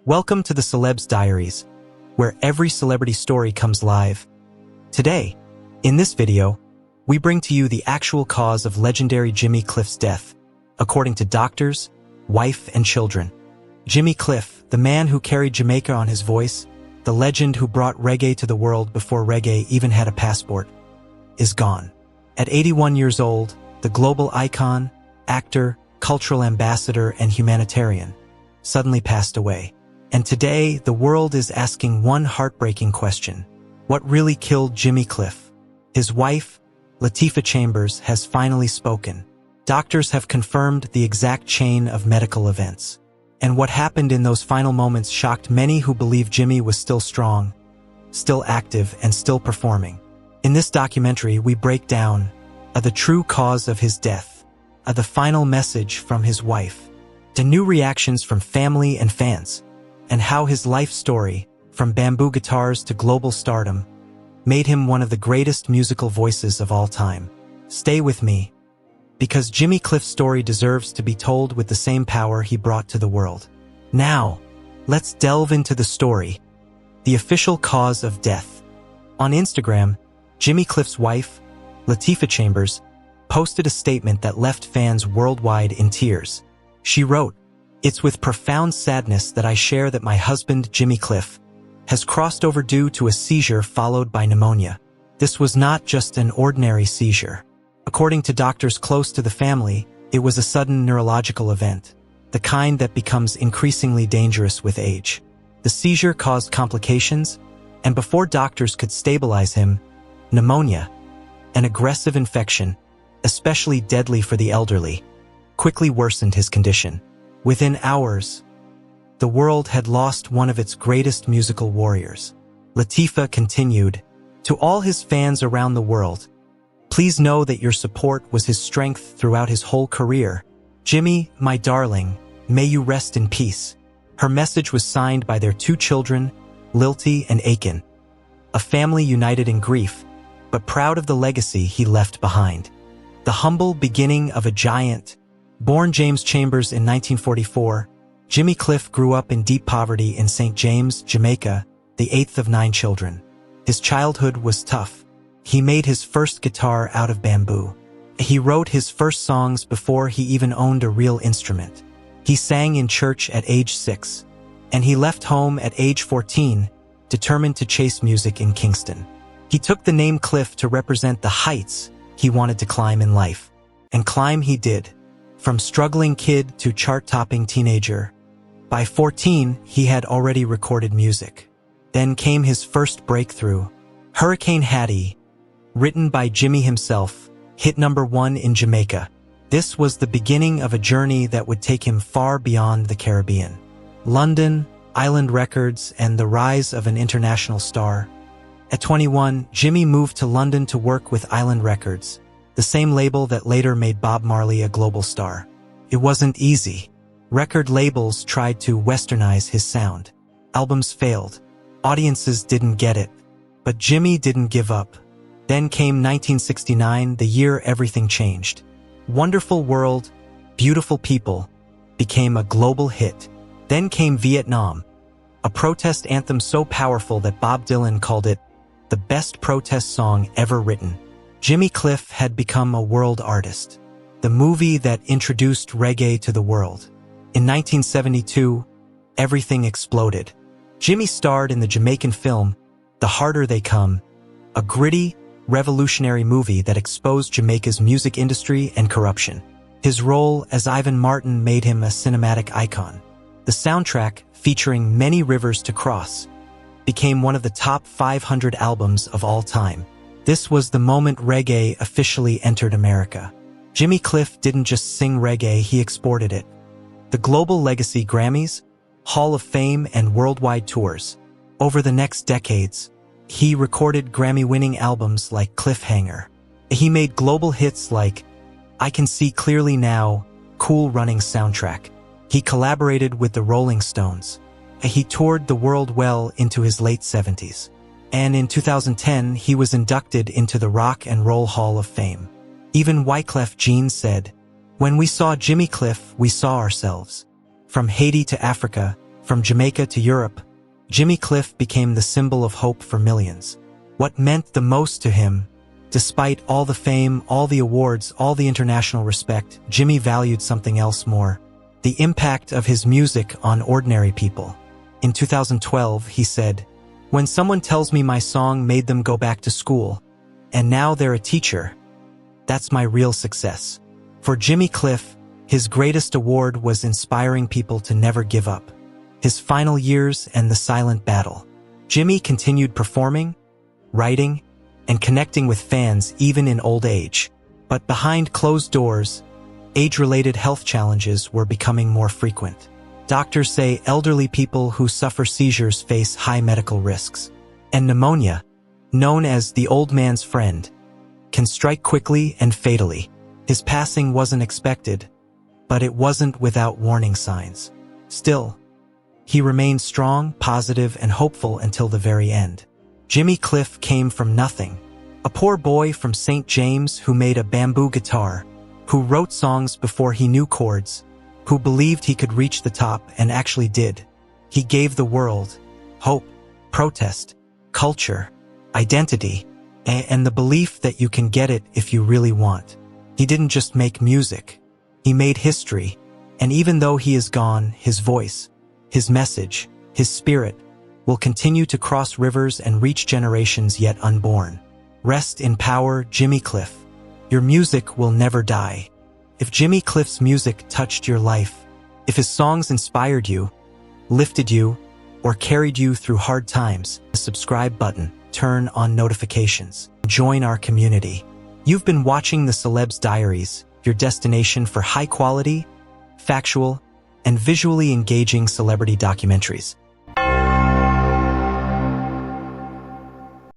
Welcome to the Celebs Diaries, where every celebrity story comes live. Today, in this video, we bring to you the actual cause of legendary Jimmy Cliff's death, according to doctors, wife, and children. Jimmy Cliff, the man who carried Jamaica on his voice, the legend who brought reggae to the world before reggae even had a passport, is gone. At 81 years old, the global icon, actor, cultural ambassador, and humanitarian suddenly passed away. And today, the world is asking one heartbreaking question. What really killed Jimmy Cliff? His wife, Latifa Chambers, has finally spoken. Doctors have confirmed the exact chain of medical events. And what happened in those final moments shocked many who believed Jimmy was still strong, still active, and still performing. In this documentary, we break down the true cause of his death, the final message from his wife, the new reactions from family and fans, and how his life story, from bamboo guitars to global stardom, made him one of the greatest musical voices of all time. Stay with me, because Jimmy Cliff's story deserves to be told with the same power he brought to the world. Now, let's delve into the story, the official cause of death. On Instagram, Jimmy Cliff's wife, Latifa Chambers, posted a statement that left fans worldwide in tears. She wrote, "It's with profound sadness that I share that my husband, Jimmy Cliff, has crossed over due to a seizure followed by pneumonia. This was not just an ordinary seizure. According to doctors close to the family, it was a sudden neurological event, the kind that becomes increasingly dangerous with age. The seizure caused complications, and before doctors could stabilize him, pneumonia, an aggressive infection, especially deadly for the elderly, quickly worsened his condition. Within hours, the world had lost one of its greatest musical warriors." Latifa continued, "To all his fans around the world, please know that your support was his strength throughout his whole career. Jimmy, my darling, may you rest in peace." Her message was signed by their two children, Lilty and Aiken, a family united in grief, but proud of the legacy he left behind. The humble beginning of a giant. Born James Chambers in 1944, Jimmy Cliff grew up in deep poverty in St. James, Jamaica, the eighth of 9 children. His childhood was tough. He made his first guitar out of bamboo. He wrote his first songs before he even owned a real instrument. He sang in church at age 6, and he left home at age 14, determined to chase music in Kingston. He took the name Cliff to represent the heights he wanted to climb in life. And climb he did. From struggling kid to chart-topping teenager. By 14, he had already recorded music. Then came his first breakthrough, Hurricane Hattie, written by Jimmy himself, hit #1 in Jamaica. This was the beginning of a journey that would take him far beyond the Caribbean. London, Island Records, and the rise of an international star. At 21, Jimmy moved to London to work with Island Records, the same label that later made Bob Marley a global star. It wasn't easy. Record labels tried to westernize his sound. Albums failed. Audiences didn't get it. But Jimmy didn't give up. Then came 1969, the year everything changed. Wonderful World, Beautiful People became a global hit. Then came Vietnam, a protest anthem so powerful that Bob Dylan called it the best protest song ever written. Jimmy Cliff had become a world artist, the movie that introduced reggae to the world. In 1972, everything exploded. Jimmy starred in the Jamaican film, The Harder They Come, a gritty, revolutionary movie that exposed Jamaica's music industry and corruption. His role as Ivan Martin made him a cinematic icon. The soundtrack, featuring Many Rivers to Cross, became one of the top 500 albums of all time. This was the moment reggae officially entered America. Jimmy Cliff didn't just sing reggae, he exported it. The global legacy Grammys, Hall of Fame, and worldwide tours. Over the next decades, he recorded Grammy-winning albums like Cliffhanger. He made global hits like I Can See Clearly Now, Cool Runnings soundtrack. He collaborated with the Rolling Stones. He toured the world well into his late 70s. And in 2010, he was inducted into the Rock and Roll Hall of Fame. Even Wyclef Jean said, "When we saw Jimmy Cliff, we saw ourselves. From Haiti to Africa, From Jamaica to Europe, Jimmy Cliff became the symbol of hope for millions. What meant the most to him, despite all the fame, all the awards, all the international respect, Jimmy valued something else more: the impact of his music on ordinary people. In 2012, he said, "When someone tells me my song made them go back to school, and now they're a teacher, that's my real success." For Jimmy Cliff, his greatest award was inspiring people to never give up. His final years and the silent battle. Jimmy continued performing, writing, and connecting with fans even in old age. But behind closed doors, age-related health challenges were becoming more frequent. Doctors say elderly people who suffer seizures face high medical risks. And pneumonia, known as the old man's friend, can strike quickly and fatally. His passing wasn't expected, but it wasn't without warning signs. Still, he remained strong, positive, and hopeful until the very end. Jimmy Cliff came from nothing. A poor boy from St. James who made a bamboo guitar, who wrote songs before he knew chords, who believed he could reach the top and actually did. He gave the world hope, protest, culture, identity, and the belief that you can get it if you really want. He didn't just make music. He made history. And even though he is gone, his voice, his message, his spirit will continue to cross rivers and reach generations yet unborn. Rest in power, Jimmy Cliff. Your music will never die. If Jimmy Cliff's music touched your life, if his songs inspired you, lifted you, or carried you through hard times, the subscribe button, turn on notifications, join our community. You've been watching The Celebs Diaries, your destination for high-quality, factual, and visually engaging celebrity documentaries.